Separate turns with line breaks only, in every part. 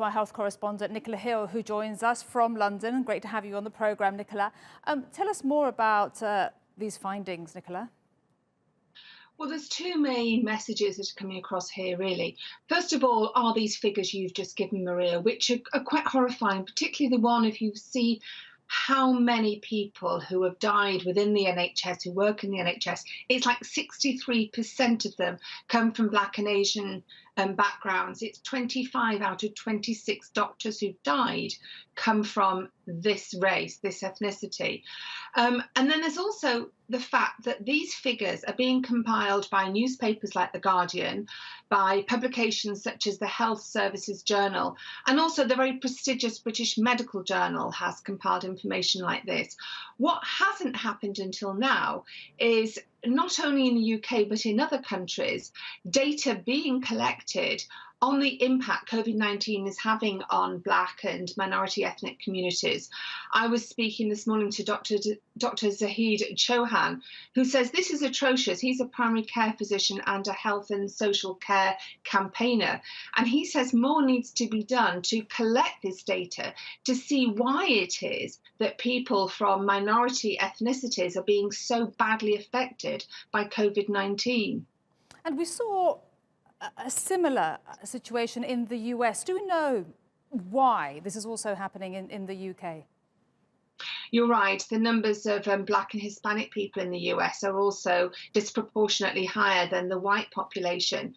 to our health correspondent, Nicola Hill, who joins us from London. Great to have you on the programme, Nicola. Tell us more about these findings, Nicola.
Well, there's two main messages that are coming across here, really. First of all, are these figures you've just given, Maria, which are quite horrifying, particularly the one if you see how many people who have died within the NHS, who work in the NHS. It's like 63% of them come from Black and Asian backgrounds. It's 25 out of 26 doctors who've died come from this race, this ethnicity. And then there's also the fact that these figures are being compiled by newspapers like The Guardian, by publications such as the Health Services Journal, and also the very prestigious British Medical Journal has compiled information like this. What hasn't happened until now is, not only in the UK but in other countries, data being collected on the impact COVID-19 is having on Black and minority ethnic communities. I was speaking this morning to Dr. Zahid Chauhan, who says this is atrocious. He's a primary care physician and a health and social care campaigner. And he says more needs to be done to collect this data to see why it is that people from minority ethnicities are being so badly affected by COVID-19.
And we saw a similar situation in the US. Do we know why this is also happening in the UK?
You're right. The numbers of Black and Hispanic people in the US are also disproportionately higher than the white population.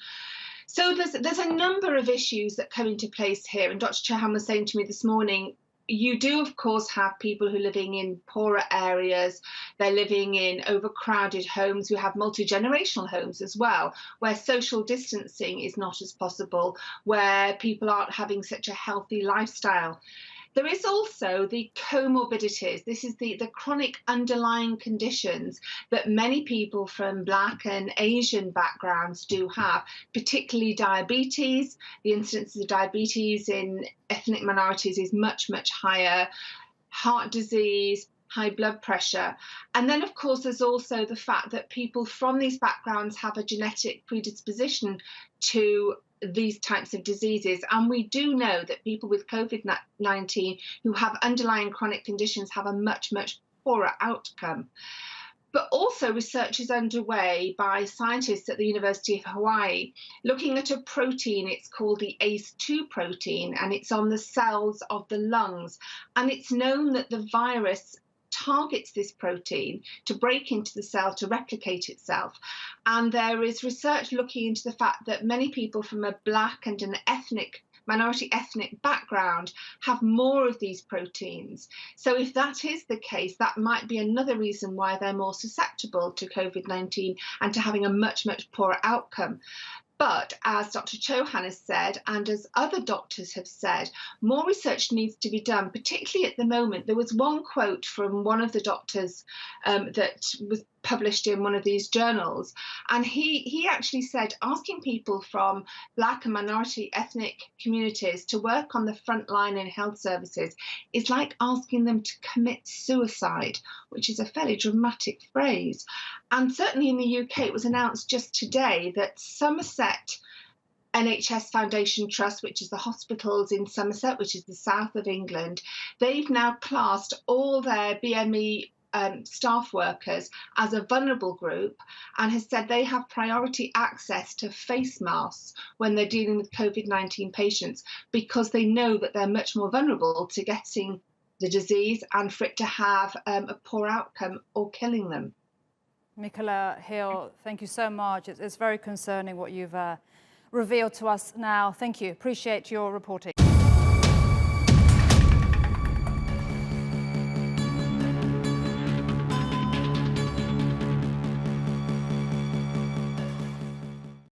So there's a number of issues that come into place here. And Dr. Chauhan was saying to me this morning, you do, of course, have people who are living in poorer areas. They're living in overcrowded homes. We have multi-generational homes as well, where social distancing is not as possible, where people aren't having such a healthy lifestyle. There is also the comorbidities. This is the chronic underlying conditions that many people from Black and Asian backgrounds do have, particularly diabetes. The incidence of diabetes in ethnic minorities is much, much higher. Heart disease, high blood pressure. And then, of course, there's also the fact that people from these backgrounds have a genetic predisposition to these types of diseases. And we do know that people with COVID-19 who have underlying chronic conditions have a much, much poorer outcome. But also research is underway by scientists at the University of Hawaii looking at a protein. It's called the ACE2 protein, and it's on the cells of the lungs. And it's known that the virus targets this protein to break into the cell to replicate itself. And there is research looking into the fact that many people from a Black and an minority ethnic background have more of these proteins. So if that is the case, that might be another reason why they're more susceptible to COVID-19 and to having a much, much poorer outcome. But as Dr. Chauhan has said, and as other doctors have said, more research needs to be done, particularly at the moment. There was one quote from one of the doctors that was published in one of these journals, and he actually said asking people from Black and minority ethnic communities to work on the front line in health services is like asking them to commit suicide, which is a fairly dramatic phrase. And certainly in the UK, it was announced just today that Somerset NHS Foundation Trust, which is the hospitals in Somerset, which is the south of England, they've now classed all their BME staff workers as a vulnerable group and has said they have priority access to face masks when they're dealing with COVID-19 patients, because they know that they're much more vulnerable to getting the disease and for it to have a poor outcome or killing them.
Nicola Hill, thank you so much. It's very concerning what you've revealed to us now. Thank you. Appreciate your reporting.